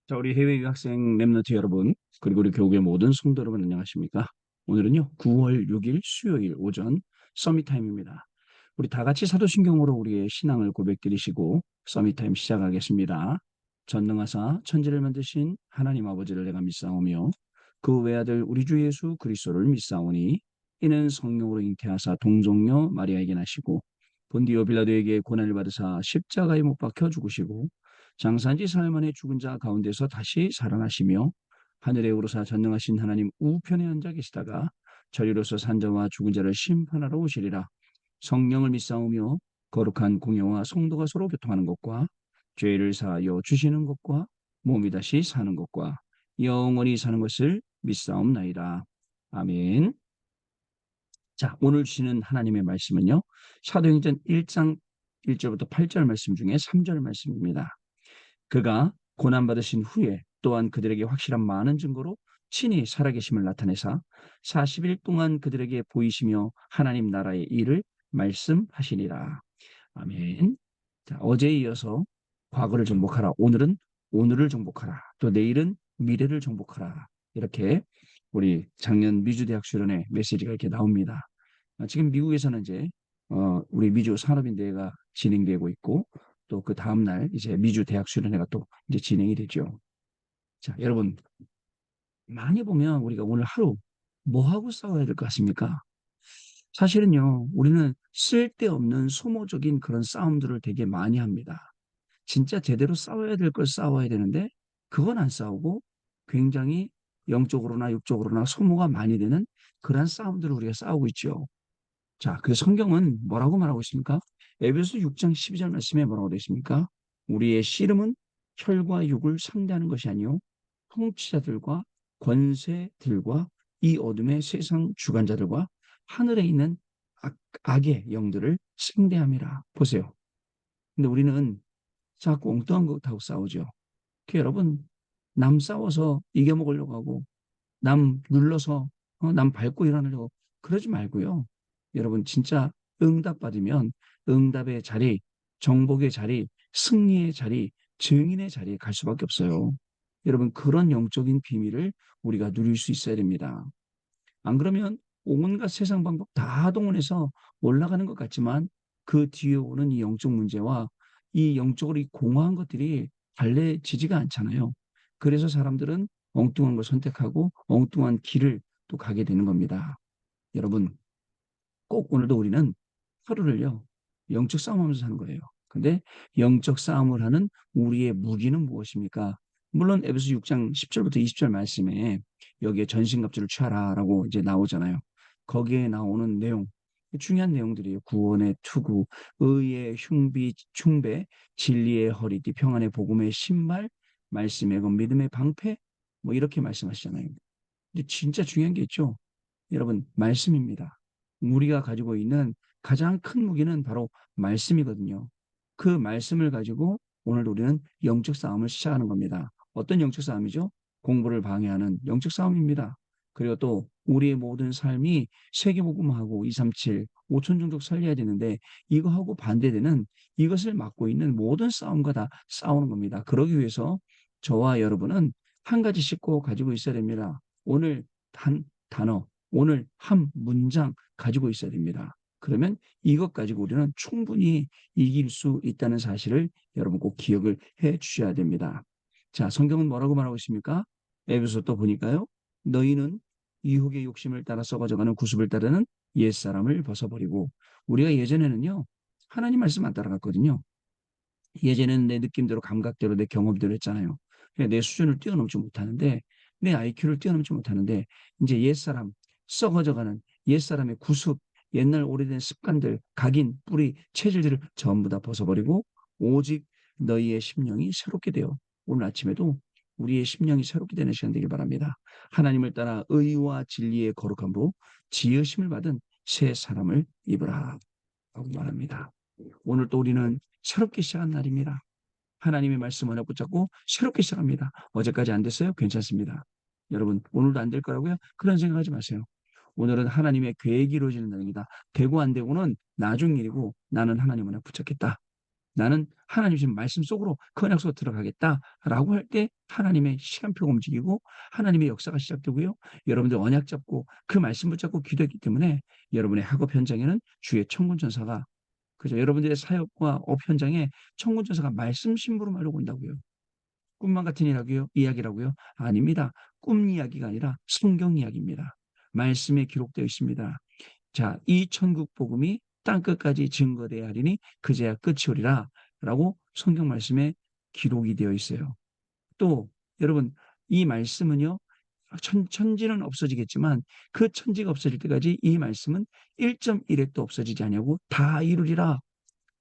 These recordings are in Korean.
자, 우리 해외 유학생 랩너트 여러분, 그리고 우리 교국의 모든 성도 여러분 안녕하십니까? 오늘은요, 9월 6일 수요일 오전 서밋 타임입니다. 우리 다 같이 사도신경으로 우리의 신앙을 고백드리시고 서밋 타임 시작하겠습니다. 전능하사 천지를 만드신 하나님 아버지를 내가 믿사오며 그 외아들 우리 주 예수 그리스도를 믿사오니 이는 성령으로 잉태하사 동정녀 마리아에게 나시고 본디오 빌라도에게 고난을 받으사 십자가에 못 박혀 죽으시고 장사한 지 사흘 만에 죽은 자 가운데서 다시 살아나시며 하늘에 오르사 전능하신 하나님 우편에 앉아 계시다가 저리로서 산자와 죽은 자를 심판하러 오시리라. 성령을 믿사오며 거룩한 공예와 성도가 서로 교통하는 것과 죄를 사하여 주시는 것과 몸이 다시 사는 것과 영원히 사는 것을 믿사옵나이다. 아멘. 자, 오늘 주시는 하나님의 말씀은요. 사도행전 1장 1절부터 8절 말씀 중에 3절 말씀입니다. 그가 고난받으신 후에 또한 그들에게 확실한 많은 증거로 친히 살아계심을 나타내사 40일 동안 그들에게 보이시며 하나님 나라의 일을 말씀하시니라. 아멘. 자, 어제에 이어서 과거를 정복하라. 오늘은 오늘을 정복하라. 또 내일은 미래를 정복하라. 이렇게 우리 작년 미주대학 수련회 메시지가 이렇게 나옵니다. 지금 미국에서는 이제 우리 미주 산업인대회가 진행되고 있고 또 그 다음날 이제 미주 대학 수련회가 또 이제 진행이 되죠. 자, 여러분 많이 보면 우리가 오늘 하루 뭐 하고 싸워야 될 것 같습니까? 사실은요, 우리는 쓸데없는 소모적인 그런 싸움들을 되게 많이 합니다. 진짜 제대로 싸워야 될 걸 싸워야 되는데 그건 안 싸우고 굉장히 영적으로나 육적으로나 소모가 많이 되는 그러한 싸움들을 우리가 싸우고 있죠. 자, 그 성경은 뭐라고 말하고 있습니까? 에베소 6장 12절 말씀에 뭐라고 되어 있습니까? 우리의 씨름은 혈과 육을 상대하는 것이 아니요 통치자들과 권세들과 이 어둠의 세상 주관자들과 하늘에 있는 악의 영들을 상대함이라. 보세요. 근데 우리는 자꾸 엉뚱한 것하고 싸우죠. 여러분, 남 싸워서 이겨먹으려고 하고 남 눌러서 남 밟고 일어나려고 그러지 말고요. 여러분 진짜 응답받으면 응답의 자리, 정복의 자리, 승리의 자리, 증인의 자리에 갈 수밖에 없어요. 여러분 그런 영적인 비밀을 우리가 누릴 수 있어야 됩니다. 안 그러면 온갖 세상 방법 다 동원해서 올라가는 것 같지만 그 뒤에 오는 이 영적 문제와 이 영적으로 이 공허한 것들이 달래지지가 않잖아요. 그래서 사람들은 엉뚱한 걸 선택하고 엉뚱한 길을 또 가게 되는 겁니다. 여러분, 꼭 오늘도 우리는 하루를요, 영적 싸움하면서 사는 거예요. 근데 영적 싸움을 하는 우리의 무기는 무엇입니까? 물론 에베소 6장 10절부터 20절 말씀에 여기에 전신갑주를 취하라라고 이제 나오잖아요. 거기에 나오는 내용, 중요한 내용들이에요. 구원의 투구, 의의 흉배, 진리의 허리띠, 평안의 복음의 신발, 말씀의 건 믿음의 방패, 뭐 이렇게 말씀하시잖아요. 근데 진짜 중요한 게 있죠. 여러분, 말씀입니다. 우리가 가지고 있는 가장 큰 무기는 바로 말씀이거든요. 그 말씀을 가지고 오늘 우리는 영적 싸움을 시작하는 겁니다. 어떤 영적 싸움이죠? 공부를 방해하는 영적 싸움입니다. 그리고 또 우리의 모든 삶이 세계복음하고 237, 5천 종족 살려야 되는데 이거하고 반대되는 이것을 막고 있는 모든 싸움과 다 싸우는 겁니다. 그러기 위해서 저와 여러분은 한 가지씩 꼭 가지고 있어야 됩니다. 오늘 단어, 오늘 한 문장 가지고 있어야 됩니다. 그러면 이것 가지고 우리는 충분히 이길 수 있다는 사실을 여러분 꼭 기억을 해 주셔야 됩니다. 자, 성경은 뭐라고 말하고 있습니까? 에베소 또 보니까요. 너희는 유혹의 욕심을 따라 썩어져가는 구습을 따르는 옛사람을 벗어버리고 우리가 예전에는요. 하나님 말씀 안 따라갔거든요. 예전에는 내 느낌대로 감각대로 내 경험대로 했잖아요. 내 수준을 뛰어넘지 못하는데 내 IQ를 뛰어넘지 못하는데 이제 옛사람 썩어져가는 옛사람의 구습 옛날 오래된 습관들 각인 뿌리 체질들을 전부 다 벗어버리고 오직 너희의 심령이 새롭게 되어 오늘 아침에도 우리의 심령이 새롭게 되는 시간 되길 바랍니다. 하나님을 따라 의와 진리의 거룩함으로 지으심을 받은 새 사람을 입으라 라고 말합니다. 오늘 또 우리는 새롭게 시작한 날입니다. 하나님의 말씀 하나 붙잡고 새롭게 시작합니다. 어제까지 안 됐어요? 괜찮습니다. 여러분, 오늘도 안 될 거라고요? 그런 생각하지 마세요. 오늘은 하나님의 계획이 이루어지는 날입니다. 되고 안 되고는 나중 일이고 나는 하나님 하나 붙잡겠다. 나는 하나님 주신 말씀 속으로 그 언약 속으로 들어가겠다라고 할 때 하나님의 시간표가 움직이고 하나님의 역사가 시작되고요. 여러분들 언약 잡고 그 말씀 붙잡고 기도했기 때문에 여러분의 학업 현장에는 주의 천군 천사가 그죠? 여러분들의 사역과 업 현장에 천군 천사가 말씀 심부름 하러 온다고요. 꿈만 같은 이야기라고요? 아닙니다. 꿈 이야기가 아니라 성경 이야기입니다. 말씀에 기록되어 있습니다. 자, 이 천국 복음이 땅끝까지 증거되어야 하리니 그제야 끝이 오리라 라고 성경 말씀에 기록이 되어 있어요. 또 여러분 이 말씀은요. 천지는 없어지겠지만 그 천지가 없어질 때까지 이 말씀은 1.1핵도 없어지지 않냐고 다 이루리라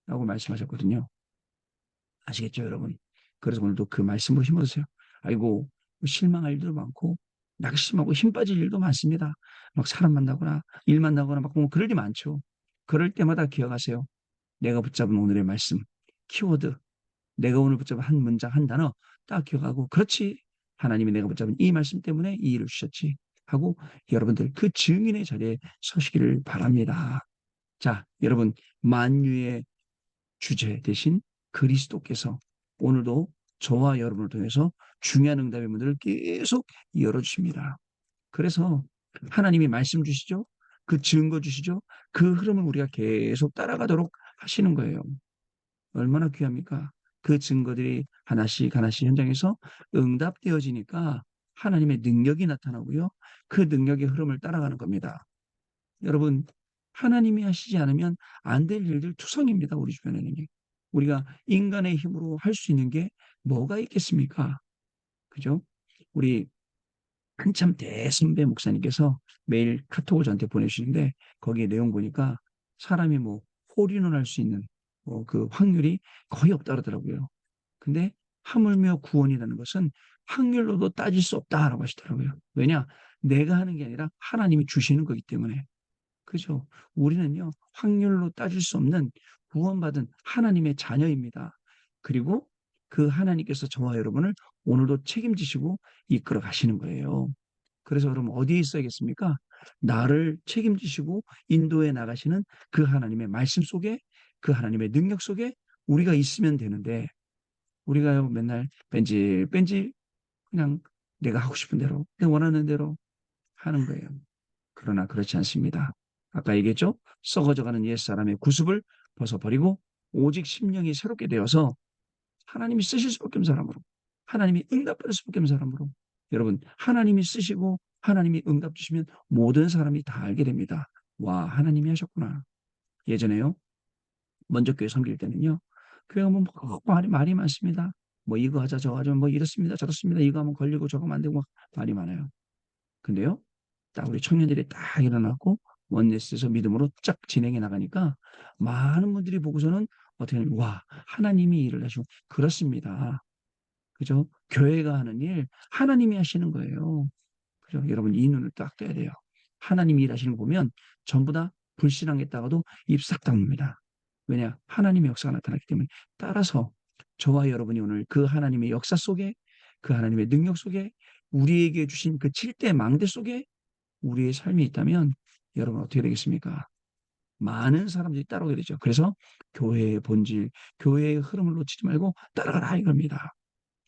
라고 말씀하셨거든요. 아시겠죠, 여러분? 그래서 오늘도 그 말씀으로 힘으세요. 아이고, 실망할 일도 많고, 낙심하고 힘 빠질 일도 많습니다. 막 사람 만나거나, 일 만나거나, 막 그럴 일 많죠. 그럴 때마다 기억하세요. 내가 붙잡은 오늘의 말씀, 키워드, 내가 오늘 붙잡은 한 문장, 한 단어 딱 기억하고, 그렇지. 하나님이 내가 붙잡은 이 말씀 때문에 이 일을 주셨지. 하고 여러분들 그 증인의 자리에 서시기를 바랍니다. 자, 여러분, 만유의 주제 대신 그리스도께서 오늘도 저와 여러분을 통해서 중요한 응답의 문들을 계속 열어주십니다. 그래서 하나님이 말씀 주시죠. 그 증거 주시죠. 그 흐름을 우리가 계속 따라가도록 하시는 거예요. 얼마나 귀합니까? 그 증거들이 하나씩 하나씩 현장에서 응답되어지니까 하나님의 능력이 나타나고요. 그 능력의 흐름을 따라가는 겁니다. 여러분, 하나님이 하시지 않으면 안 될 일들 투성입니다. 우리 주변에는. 우리가 인간의 힘으로 할 수 있는 게 뭐가 있겠습니까? 그죠? 우리 한참 대선배 목사님께서 매일 카톡을 저한테 보내주시는데 거기에 내용 보니까 사람이 뭐 홀인원 할 수 있는 그 확률이 거의 없다 그러더라고요. 근데 하물며 구원이라는 것은 확률로도 따질 수 없다라고 하시더라고요. 왜냐? 내가 하는 게 아니라 하나님이 주시는 거기 때문에. 그죠? 우리는요, 확률로 따질 수 없는 구원받은 하나님의 자녀입니다. 그리고 그 하나님께서 저와 여러분을 오늘도 책임지시고 이끌어 가시는 거예요. 그래서 여러분 어디에 있어야겠습니까? 나를 책임지시고 인도해 나가시는 그 하나님의 말씀 속에 그 하나님의 능력 속에 우리가 있으면 되는데 우리가요 맨날 뺀질뺀질 그냥 내가 하고 싶은 대로 내가 원하는 대로 하는 거예요. 그러나 그렇지 않습니다. 아까 얘기했죠? 썩어져가는 옛사람의 구습을 벗어버리고 오직 심령이 새롭게 되어서 하나님이 쓰실 수밖에 없는 사람으로 하나님이 응답받을 수밖에 없는 사람으로 여러분 하나님이 쓰시고 하나님이 응답 주시면 모든 사람이 다 알게 됩니다. 와 하나님이 하셨구나. 예전에요. 먼저 교회 섬길 때는요. 교회 가면 말이 많습니다. 뭐 이거 하자 저거 하자 뭐 이렇습니다 저렇습니다. 이거 하면 걸리고 저거 하면 안 되고 말이 많아요. 근데요. 딱 우리 청년들이 딱 일어나고 원네스에서 믿음으로 쫙 진행해 나가니까 많은 분들이 보고서는 어떻게 하냐면 와 하나님이 일을 하시고 그렇습니다. 그죠? 교회가 하는 일 하나님이 하시는 거예요. 그죠? 여러분 이 눈을 딱 떼야 돼요. 하나님이 일하시는 거 보면 전부 다 불신앙했다가도 입 싹 다뭅니다. 왜냐? 하나님의 역사가 나타났기 때문에 따라서 저와 여러분이 오늘 그 하나님의 역사 속에 그 하나님의 능력 속에 우리에게 주신 그 7대 망대 속에 우리의 삶이 있다면 여러분 어떻게 되겠습니까? 많은 사람들이 따라오게 되죠. 그래서 교회의 본질, 교회의 흐름을 놓치지 말고 따라가라 이겁니다.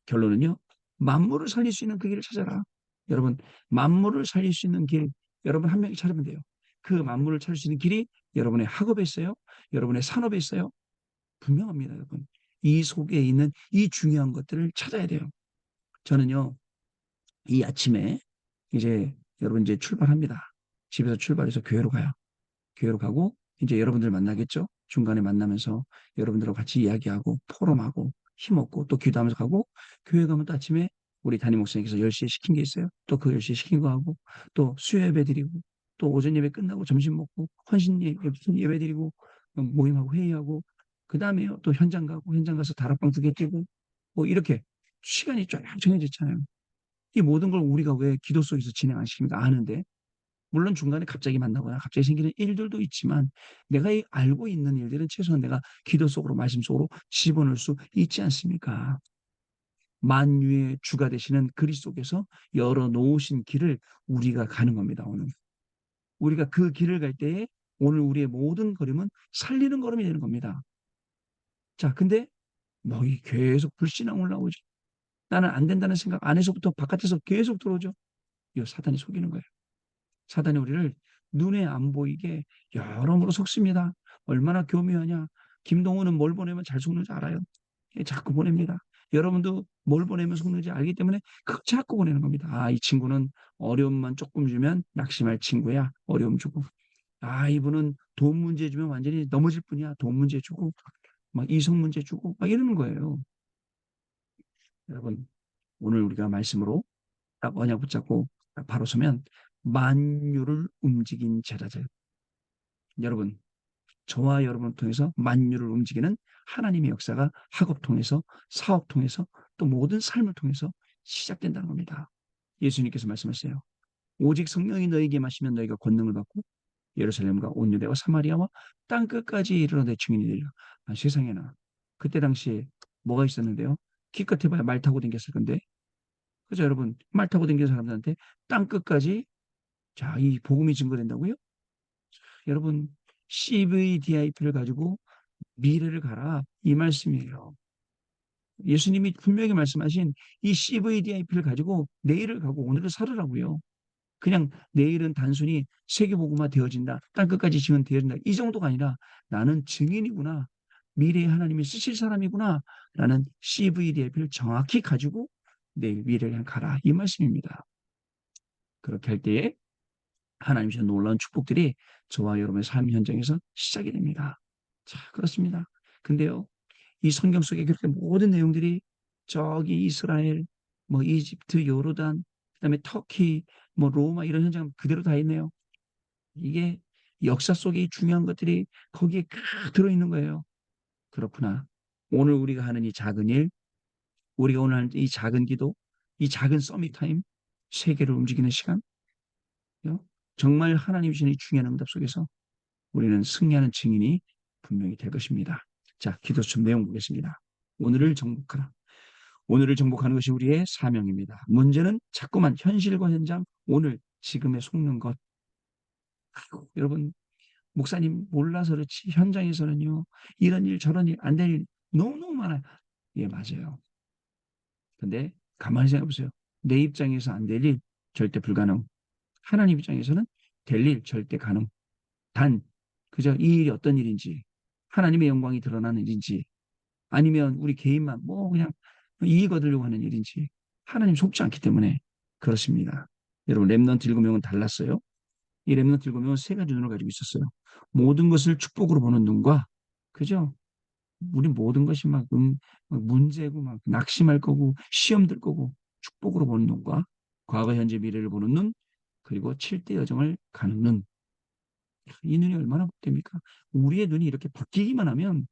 결론은요. 만물을 살릴 수 있는 그 길을 찾아라. 여러분 만물을 살릴 수 있는 길 여러분 한 명이 찾으면 돼요. 그 만물을 찾을 수 있는 길이 여러분의 학업에 있어요. 여러분의 산업에 있어요. 분명합니다. 여러분. 이 속에 있는 이 중요한 것들을 찾아야 돼요. 저는요. 이 아침에 이제 여러분 이제 출발합니다. 집에서 출발해서 교회로 가요. 교회로 가고 이제 여러분들 만나겠죠. 중간에 만나면서 여러분들하고 같이 이야기하고 포럼하고 힘없고 또 기도하면서 가고 교회 가면 또 아침에 우리 담임 목사님께서 10시에 시킨 게 있어요. 또 그 10시에 시킨 거 하고 또 수요 예배 드리고 또 오전 예배 끝나고 점심 먹고 예배 드리고 모임하고 회의하고 그다음에요. 또 현장 가고 현장 가서 다락방 2개 뛰고 뭐 이렇게 시간이 쫙 정해져 있잖아요. 이 모든 걸 우리가 왜 기도 속에서 진행 안 시킵니까? 아는데. 물론 중간에 갑자기 만나거나 갑자기 생기는 일들도 있지만 내가 알고 있는 일들은 최소한 내가 기도 속으로 말씀 속으로 집어넣을 수 있지 않습니까? 만유의 주가 되시는 그리스도께서 열어놓으신 길을 우리가 가는 겁니다. 오늘. 우리가 그 길을 갈 때에 오늘 우리의 모든 걸음은 살리는 걸음이 되는 겁니다. 자, 근데 뭐 이 계속 불신앙 올라오죠. 나는 안 된다는 생각 안에서부터 바깥에서 계속 들어오죠. 이 사단이 속이는 거예요. 사단이 우리를 눈에 안 보이게 여러모로 속습니다. 얼마나 교묘하냐. 김동훈은 뭘 보내면 잘 속는지 알아요. 예, 자꾸 보냅니다. 여러분도 뭘 보내면 속는지 알기 때문에 그거 자꾸 보내는 겁니다. 아, 이 친구는 어려움만 조금 주면 낙심할 친구야. 어려움 주고. 아, 이분은 돈 문제 주면 완전히 넘어질 뿐이야. 돈 문제 주고, 막 이성 문제 주고, 막 이러는 거예요. 여러분, 오늘 우리가 말씀으로 딱 언약 붙잡고 딱 바로 서면 만유를 움직인 제자들. 여러분, 저와 여러분을 통해서 만유를 움직이는 하나님의 역사가 학업 통해서, 사업 통해서, 또 모든 삶을 통해서 시작된다는 겁니다. 예수님께서 말씀하세요. 오직 성령이 너에게 마시면 너희가 권능을 받고 예루살렘과 온 유대와 사마리아와 땅 끝까지 이르러 내 증인이 되리라. 아, 세상에나 그때 당시에 뭐가 있었는데요? 기껏 해봐야 말 타고 댕겼을 건데, 그죠 여러분? 말 타고 댕긴 사람들한테 땅 끝까지 자, 이 복음이 증거된다고요? 여러분, CVDIP를 가지고 미래를 가라 이 말씀이에요. 예수님이 분명히 말씀하신 이 CVDIP를 가지고 내일을 가고 오늘을 살으라고요. 그냥 내일은 단순히 세계복음화 되어진다. 땅끝까지 지원되어진다. 이 정도가 아니라 나는 증인이구나. 미래에 하나님이 쓰실 사람이구나. 라는 CVDIP를 정확히 가지고 내일 미래를 향해 가라. 이 말씀입니다. 그렇게 할 때에 하나님 주신 놀라운 축복들이 저와 여러분의 삶 현장에서 시작이 됩니다. 자, 그렇습니다. 근데요, 이 성경 속에 그렇게 모든 내용들이 저기 이스라엘, 뭐 이집트, 요르단, 그다음에 터키, 뭐 로마 이런 현장 그대로 다 있네요. 이게 역사 속에 중요한 것들이 거기에 다 들어있는 거예요. 그렇구나. 오늘 우리가 하는 이 작은 일, 우리가 오늘 하는 이 작은 기도, 이 작은 서밋 타임, 세계를 움직이는 시간, 정말 하나님 주신 이 중요한 응답 속에서 우리는 승리하는 증인이 분명히 될 것입니다. 자, 기도수 내용 보겠습니다. 오늘을 정복하라. 오늘을 정복하는 것이 우리의 사명입니다. 문제는 자꾸만 현실과 현장, 오늘, 지금에 속는 것. 아이고, 여러분, 목사님 몰라서 그렇지 현장에서는요. 이런 일 저런 일 안 될 일 너무너무 많아요. 예, 맞아요. 근데 가만히 생각해 보세요. 내 입장에서 안 될 일 절대 불가능. 하나님 입장에서는 될 일 절대 가능. 단 그저 이 일이 어떤 일인지 하나님의 영광이 드러나는 일인지 아니면 우리 개인만 뭐 그냥 이익 얻으려고 하는 일인지 하나님 속지 않기 때문에 그렇습니다. 여러분 렘넌트 7명은 달랐어요. 이 렘넌트 7명은 세 가지 눈을 가지고 있었어요. 모든 것을 축복으로 보는 눈과 그죠? 우리 모든 것이 막 문제고 막 낙심할 거고 시험 들 거고 축복으로 보는 눈과 과거 현재 미래를 보는 눈 그리고 7대 여정을 가는 눈. 이 눈이 얼마나 복됩니까? 우리의 눈이 이렇게 바뀌기만 하면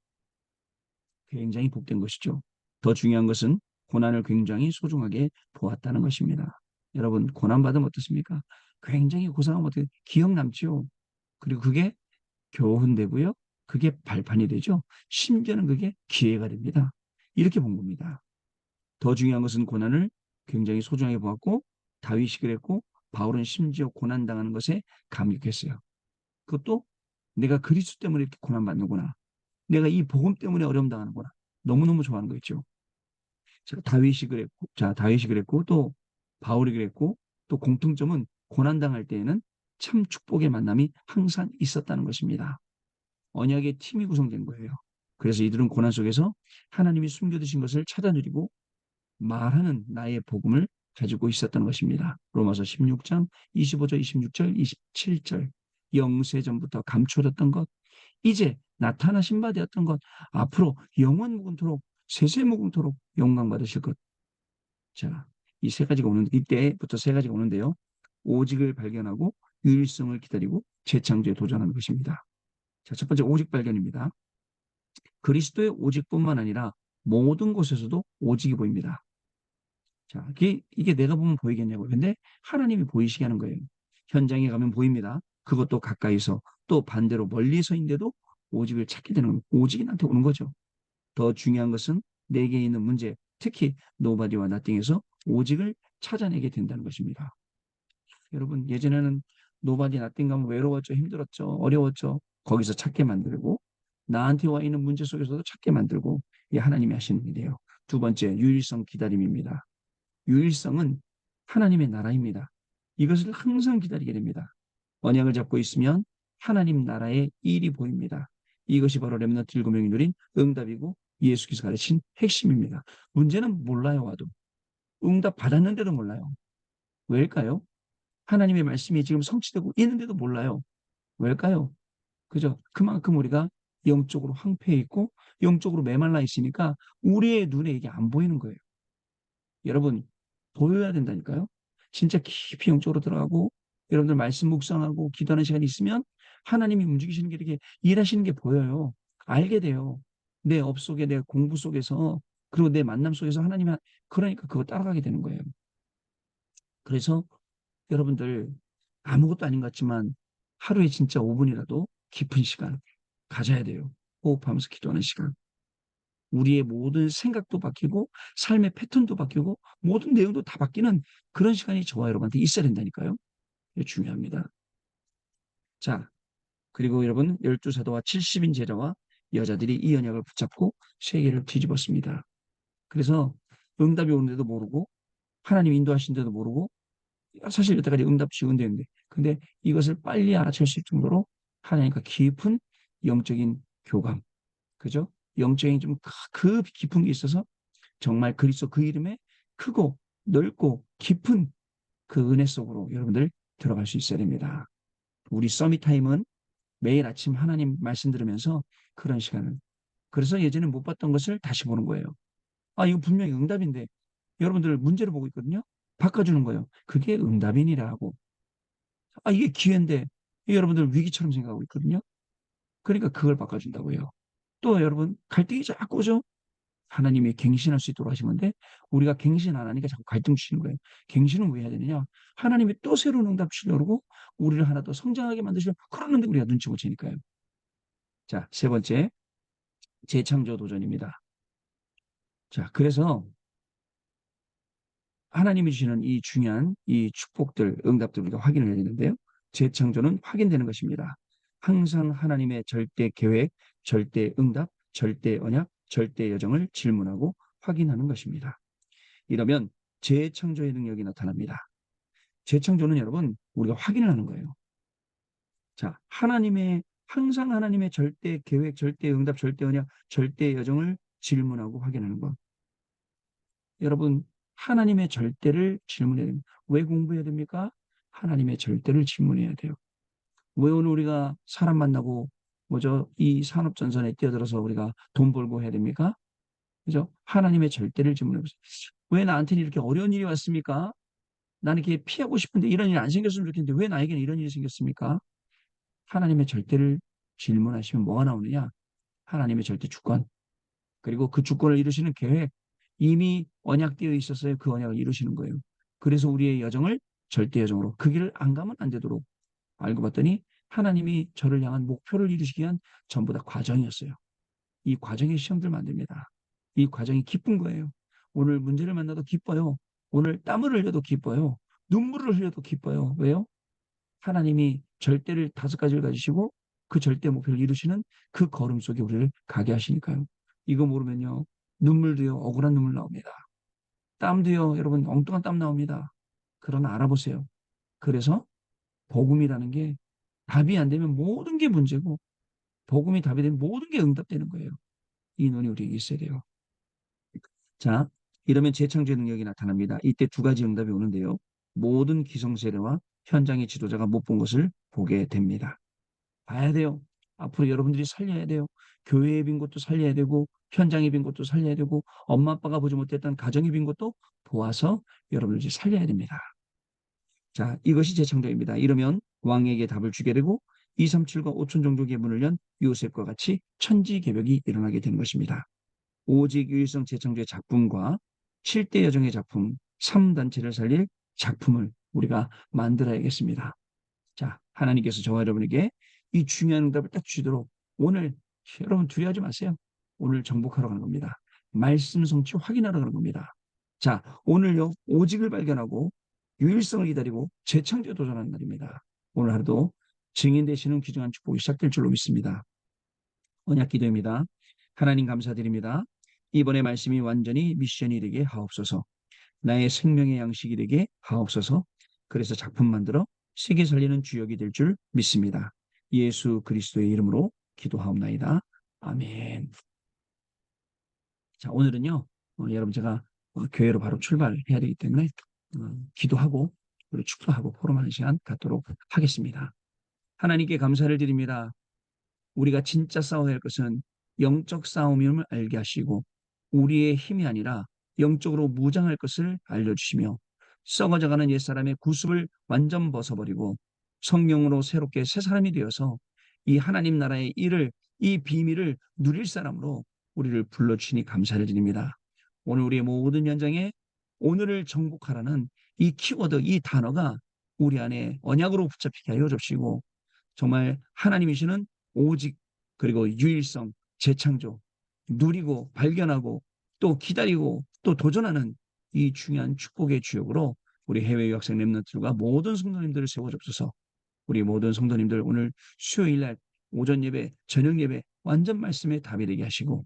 굉장히 복된 것이죠. 더 중요한 것은 고난을 굉장히 소중하게 보았다는 것입니다. 여러분, 고난받으면 어떻습니까? 굉장히 고생하면 어떻게 기억 남지요. 그리고 그게 교훈되고요. 그게 발판이 되죠. 심지어는 그게 기회가 됩니다. 이렇게 본 겁니다. 더 중요한 것은 고난을 굉장히 소중하게 보았고 다윗이 그랬고 바울은 심지어 고난당하는 것에 감격했어요. 그것도 내가 그리스도 때문에 이렇게 고난받는구나. 내가 이 복음 때문에 어려움 당하는구나. 너무너무 좋아하는 거 있죠. 다윗이 그랬고, 또 바울이 그랬고, 또 공통점은 고난당할 때에는 참 축복의 만남이 항상 있었다는 것입니다. 언약의 팀이 구성된 거예요. 그래서 이들은 고난 속에서 하나님이 숨겨두신 것을 찾아누리고 말하는 나의 복음을 가지고 있었던 것입니다. 로마서 16장 25절, 26절, 27절 영세전부터 감춰졌던 것, 이제 나타나신 바 되었던 것, 앞으로 영원 무궁토록 세세무궁토록 영광 받으실 것. 자, 이 세 가지가 오는 이때부터 세 가지가 오는데요. 오직을 발견하고 유일성을 기다리고 재창조에 도전하는 것입니다. 자, 첫 번째 오직 발견입니다. 그리스도의 오직뿐만 아니라 모든 곳에서도 오직이 보입니다. 자, 이게 내가 보면 보이겠냐고요. 근데 하나님이 보이시게 하는 거예요. 현장에 가면 보입니다. 그것도 가까이서 또 반대로 멀리서인데도 오직을 찾게 되는 겁니다. 오직이 나한테 오는 거죠. 더 중요한 것은 내게 있는 문제, 특히 노바디와 나띵에서 오직을 찾아내게 된다는 것입니다. 여러분 예전에는 노바디 나띵 가면 외로웠죠, 힘들었죠, 어려웠죠. 거기서 찾게 만들고 나한테 와 있는 문제 속에서도 찾게 만들고 이 하나님이 하시는 일이에요. 두 번째, 유일성 기다림입니다. 유일성은 하나님의 나라입니다. 이것을 항상 기다리게 됩니다. 언약을 잡고 있으면 하나님 나라의 일이 보입니다. 이것이 바로 렘넌트 7명이 누린 응답이고 예수께서 가르친 핵심입니다. 문제는 몰라요, 와도. 응답 받았는데도 몰라요. 왜일까요? 하나님의 말씀이 지금 성취되고 있는데도 몰라요. 왜일까요? 그죠? 그만큼 우리가 영적으로 황폐해 있고 영적으로 메말라 있으니까 우리의 눈에 이게 안 보이는 거예요. 여러분, 보여야 된다니까요. 진짜 깊이 영적으로 들어가고 여러분들 말씀 묵상하고 기도하는 시간이 있으면 하나님이 움직이시는 게 이렇게 일하시는 게 보여요. 알게 돼요. 내 업 속에 내 공부 속에서 그리고 내 만남 속에서 하나님이 그러니까 그거 따라가게 되는 거예요. 그래서 여러분들 아무것도 아닌 것 같지만 하루에 진짜 5분이라도 깊은 시간 가져야 돼요. 호흡하면서 기도하는 시간. 우리의 모든 생각도 바뀌고 삶의 패턴도 바뀌고 모든 내용도 다 바뀌는 그런 시간이 저와 여러분한테 있어야 된다니까요. 이게 중요합니다. 자, 그리고 여러분 12사도와 70인 제자와 여자들이 이 언약을 붙잡고 세계를 뒤집었습니다. 그래서 응답이 오는데도 모르고 하나님 인도하신데도 모르고 사실 여태까지 응답 지원되는데 근데 이것을 빨리 알아챌 수 있을 정도로 하나님과 깊은 영적인 교감, 그죠? 영적인 좀 그 깊은 게 있어서 정말 그리스도 그 이름에 크고 넓고 깊은 그 은혜 속으로 여러분들 들어갈 수 있어야 됩니다. 우리 서밋 타임은 매일 아침 하나님 말씀 들으면서 그런 시간을 그래서 예전에 못 봤던 것을 다시 보는 거예요. 아, 이거 분명히 응답인데 여러분들 문제를 보고 있거든요. 바꿔주는 거예요. 그게 응답이니라고. 아, 이게 기회인데 여러분들 위기처럼 생각하고 있거든요. 그러니까 그걸 바꿔준다고요. 또 여러분 갈등이 자꾸 오죠. 하나님이 갱신할 수 있도록 하신 건데 우리가 갱신 안 하니까 자꾸 갈등 주시는 거예요. 갱신은 왜 해야 되느냐? 하나님이 또 새로운 응답 주시려고 그러고 우리를 하나 더 성장하게 만드시려고 그러는데 우리가 눈치 못 채니까요. 자, 세 번째 재창조 도전입니다. 자, 그래서 하나님이 주시는 이 중요한 이 축복들, 응답들 우리가 확인을 해야 되는데요. 재창조는 확인되는 것입니다. 항상 하나님의 절대 계획, 절대 응답, 절대 언약, 절대 여정을 질문하고 확인하는 것입니다. 이러면 재창조의 능력이 나타납니다. 재창조는 여러분 우리가 확인을 하는 거예요. 자, 항상 하나님의 절대 계획, 절대 응답, 절대 언약, 절대 여정을 질문하고 확인하는 것. 여러분 하나님의 절대를 질문해야 됩니다. 왜 공부해야 됩니까? 하나님의 절대를 질문해야 돼요. 왜 오늘 우리가 사람 만나고 뭐죠? 이 산업 전선에 뛰어들어서 우리가 돈 벌고 해야 됩니까? 그죠? 하나님의 절대를 질문해 보세요. 왜 나한테는 이렇게 어려운 일이 왔습니까? 나는 이렇게 피하고 싶은데 이런 일이 안 생겼으면 좋겠는데 왜 나에게는 이런 일이 생겼습니까? 하나님의 절대를 질문하시면 뭐가 나오느냐? 하나님의 절대 주권, 그리고 그 주권을 이루시는 계획, 이미 언약되어 있었어요. 그 언약을 이루시는 거예요. 그래서 우리의 여정을 절대 여정으로 그 길을 안 가면 안 되도록 알고 봤더니 하나님이 저를 향한 목표를 이루시기 위한 전부 다 과정이었어요. 이 과정에 시험들 만듭니다. 이 과정이 기쁜 거예요. 오늘 문제를 만나도 기뻐요. 오늘 땀을 흘려도 기뻐요. 눈물을 흘려도 기뻐요. 왜요? 하나님이 절대를 5가지를 가지시고 그 절대 목표를 이루시는 그 걸음 속에 우리를 가게 하시니까요. 이거 모르면요. 눈물도요. 억울한 눈물 나옵니다. 땀도요. 여러분 엉뚱한 땀 나옵니다. 그러나 알아보세요. 그래서 복음이라는 게 답이 안 되면 모든 게 문제고 복음이 답이 되면 모든 게 응답되는 거예요. 이 눈이 우리에게 있어야 돼요. 자, 이러면 재창조의 능력이 나타납니다. 이때 2가지 응답이 오는데요. 모든 기성세대와 현장의 지도자가 못 본 것을 보게 됩니다. 봐야 돼요. 앞으로 여러분들이 살려야 돼요. 교회에 빈 것도 살려야 되고 현장에 빈 것도 살려야 되고 엄마 아빠가 보지 못했던 가정에 빈 것도 보아서 여러분들이 살려야 됩니다. 자, 이것이 재창조입니다. 이러면 왕에게 답을 주게 되고 237과 5천 종족의 문을 연 요셉과 같이 천지개벽이 일어나게 되는 것입니다. 오직 유일성 재창조의 작품과 7대 여정의 작품, 3단체를 살릴 작품을 우리가 만들어야겠습니다. 자, 하나님께서 저와 여러분에게 이 중요한 응답을 딱 주도록 오늘 여러분 두려워하지 마세요. 오늘 정복하러 가는 겁니다. 말씀 성취 확인하러 가는 겁니다. 자, 오늘요 오직을 발견하고 유일성을 기다리고 재창조에 도전하는 날입니다. 오늘 하루도 증인 되시는 귀중한 축복이 시작될 줄로 믿습니다. 언약 기도입니다. 하나님 감사드립니다. 이번에 말씀이 완전히 미션이 되게 하옵소서. 나의 생명의 양식이 되게 하옵소서. 그래서 작품 만들어 세계 살리는 주역이 될 줄 믿습니다. 예수 그리스도의 이름으로 기도하옵나이다. 아멘. 자, 오늘은요, 여러분 제가 교회로 바로 출발해야 되기 때문에 기도하고 그리고 축도하고 포럼하는 시간 갖도록 하겠습니다. 하나님께 감사를 드립니다. 우리가 진짜 싸워야 할 것은 영적 싸움임을 알게 하시고 우리의 힘이 아니라 영적으로 무장할 것을 알려주시며 썩어져가는 옛사람의 구습을 완전 벗어버리고 성령으로 새롭게 새 사람이 되어서 이 하나님 나라의 일을 이 비밀을 누릴 사람으로 우리를 불러주시니 감사를 드립니다. 오늘 우리의 모든 현장에 오늘을 정복하라는 이 키워드, 이 단어가 우리 안에 언약으로 붙잡히게 하여 주시고 정말 하나님이시는 오직 그리고 유일성, 재창조, 누리고 발견하고 또 기다리고 또 도전하는 이 중요한 축복의 주역으로 우리 해외 유학생 랩런트들과 모든 성도님들을 세워주옵소서. 우리 모든 성도님들 오늘 수요일 날 오전 예배, 저녁 예배 완전 말씀에 답이 되게 하시고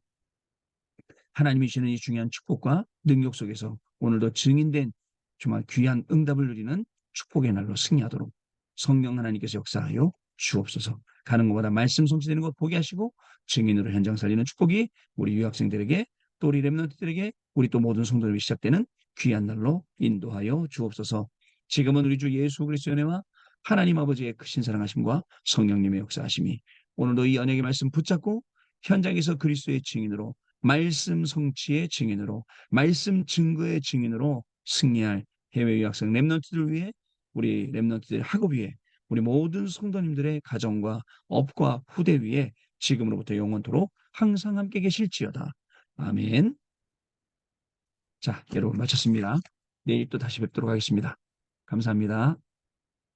하나님이 주시는 이 중요한 축복과 능력 속에서 오늘도 증인된 정말 귀한 응답을 누리는 축복의 날로 승리하도록 성령 하나님께서 역사하여 주옵소서. 가는 것보다 말씀 성취되는 것 보게 하시고 증인으로 현장 살리는 축복이 우리 유학생들에게 또 우리 렘넌트들에게 우리 또 모든 성도들이 시작되는 귀한 날로 인도하여 주옵소서. 지금은 우리 주 예수 그리스도의 은혜와 하나님 아버지의 크신 사랑하심과 성령님의 역사하심이 오늘도 이 언약의 말씀 붙잡고 현장에서 그리스도의 증인으로 말씀 성취의 증인으로 말씀 증거의 증인으로 승리할 해외 유학생 렘넌트들 위해 우리 렘넌트들 학업 위해 우리 모든 성도님들의 가정과 업과 후대 위에 지금으로부터 영원토록 항상 함께 계실지어다. 아멘. 자, 여러분 마쳤습니다. 내일 또 다시 뵙도록 하겠습니다. 감사합니다.